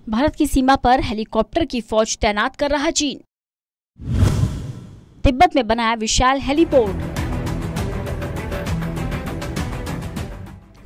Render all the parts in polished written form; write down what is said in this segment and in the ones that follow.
भारत की सीमा पर हेलीकॉप्टर की फौज तैनात कर रहा चीन। तिब्बत में बनाया विशाल हेलीपोर्ट।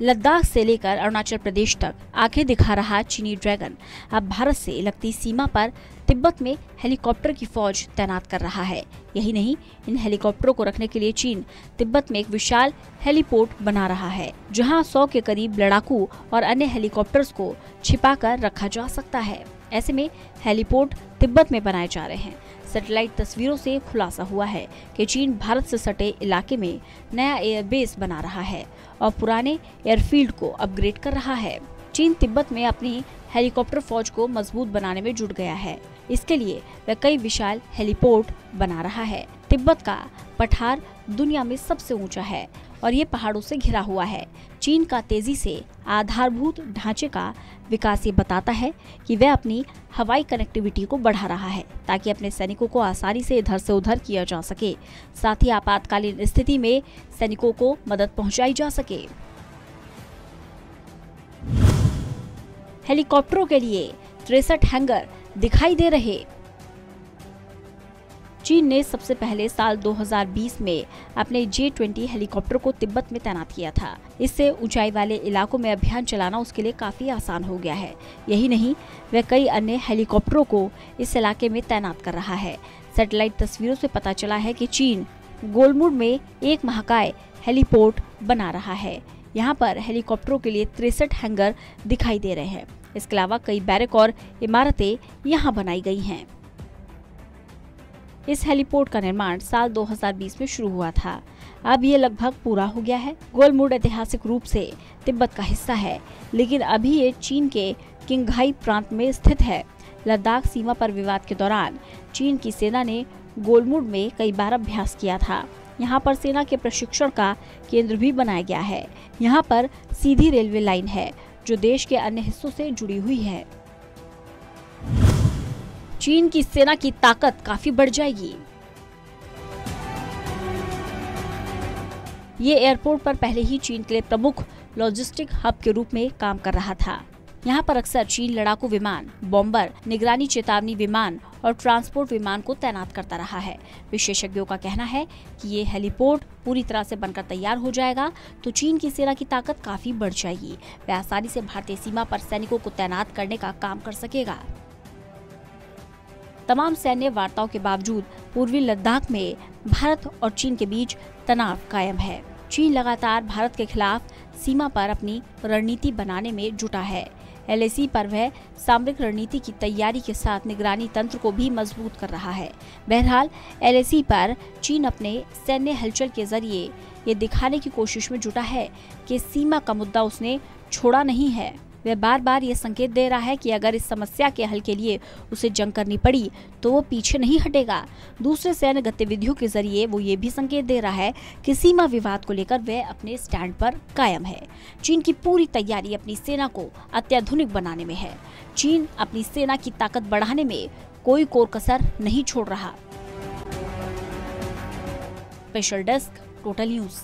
लद्दाख से लेकर अरुणाचल प्रदेश तक आंखें दिखा रहा चीनी ड्रैगन अब भारत से लगती सीमा पर तिब्बत में हेलीकॉप्टर की फौज तैनात कर रहा है। यही नहीं, इन हेलीकॉप्टरों को रखने के लिए चीन तिब्बत में एक विशाल हेलीपोर्ट बना रहा है, जहां 100 के करीब लड़ाकू और अन्य हेलीकॉप्टर्स को छिपाकर रखा जा सकता है। ऐसे में हेलीपोर्ट तिब्बत में बनाए जा रहे हैं। सैटेलाइट तस्वीरों से खुलासा हुआ है कि चीन भारत से सटे इलाके में नया एयरबेस बना रहा है और पुराने एयरफील्ड को अपग्रेड कर रहा है। चीन तिब्बत में अपनी हेलीकॉप्टर फौज को मजबूत बनाने में जुट गया है। इसके लिए वह कई विशाल हेलीपोर्ट बना रहा है। तिब्बत का पठार दुनिया में सबसे ऊंचा है और ये पहाड़ों से घिरा हुआ है। चीन का तेजी से आधारभूत ढांचे का विकास ये बताता है कि वह अपनी हवाई कनेक्टिविटी को बढ़ा रहा है ताकि अपने सैनिकों को आसानी से इधर से उधर किया जा सके। साथ ही आपातकालीन स्थिति में सैनिकों को मदद पहुंचाई जा सके। हेलीकॉप्टरों के लिए 63 हैंगर दिखाई दे रहे। चीन ने सबसे पहले साल 2020 में अपने J-20 हेलीकॉप्टर को तिब्बत में तैनात किया था। इससे ऊंचाई वाले इलाकों में अभियान चलाना उसके लिए काफी आसान हो गया है। यही नहीं, वह कई अन्य हेलीकॉप्टरों को इस इलाके में तैनात कर रहा है। सैटेलाइट तस्वीरों से पता चला है कि चीन गोलमुड में एक महाकाय हेलीपोर्ट बना रहा है। यहाँ पर हेलीकॉप्टरों के लिए 63 हैंगर दिखाई दे रहे हैं। इसके अलावा कई बैरक और इमारतें यहाँ बनाई गई हैं। इस हेलीपोर्ट का निर्माण साल 2020 में शुरू हुआ था। अब ये लगभग पूरा हो गया है। गोलमुड ऐतिहासिक रूप से तिब्बत का हिस्सा है, लेकिन अभी ये चीन के किंगघाई प्रांत में स्थित है। लद्दाख सीमा पर विवाद के दौरान चीन की सेना ने गोलमुड में कई बार अभ्यास किया था। यहाँ पर सेना के प्रशिक्षण का केंद्र भी बनाया गया है। यहाँ पर सीधी रेलवे लाइन है जो देश के अन्य हिस्सों से जुड़ी हुई है। चीन की सेना की ताकत काफी बढ़ जाएगी। ये एयरपोर्ट पर पहले ही चीन के लिए प्रमुख लॉजिस्टिक हब के रूप में काम कर रहा था। यहाँ पर अक्सर चीन लड़ाकू विमान, बॉम्बर, निगरानी चेतावनी विमान और ट्रांसपोर्ट विमान को तैनात करता रहा है। विशेषज्ञों का कहना है कि ये हेलीपोर्ट पूरी तरह से बनकर तैयार हो जाएगा तो चीन की सेना की ताकत काफी बढ़ जाएगी। वह आसानी से भारतीय सीमा पर सैनिकों को तैनात करने का काम कर सकेगा। तमाम सैन्य वार्ताओं के बावजूद पूर्वी लद्दाख में भारत और चीन के बीच तनाव कायम है। चीन लगातार भारत के खिलाफ सीमा पर अपनी रणनीति बनाने में जुटा है। LAC पर वह सामरिक रणनीति की तैयारी के साथ निगरानी तंत्र को भी मजबूत कर रहा है। बहरहाल LAC पर चीन अपने सैन्य हलचल के जरिए ये दिखाने की कोशिश में जुटा है कि सीमा का मुद्दा उसने छोड़ा नहीं है। वह बार बार ये संकेत दे रहा है कि अगर इस समस्या के हल के लिए उसे जंग करनी पड़ी तो वो पीछे नहीं हटेगा। दूसरे सैन्य गतिविधियों के जरिए वो ये भी संकेत दे रहा है कि सीमा विवाद को लेकर वह अपने स्टैंड पर कायम है। चीन की पूरी तैयारी अपनी सेना को अत्याधुनिक बनाने में है। चीन अपनी सेना की ताकत बढ़ाने में कोई कोर कसर नहीं छोड़ रहा। Special desk, total news.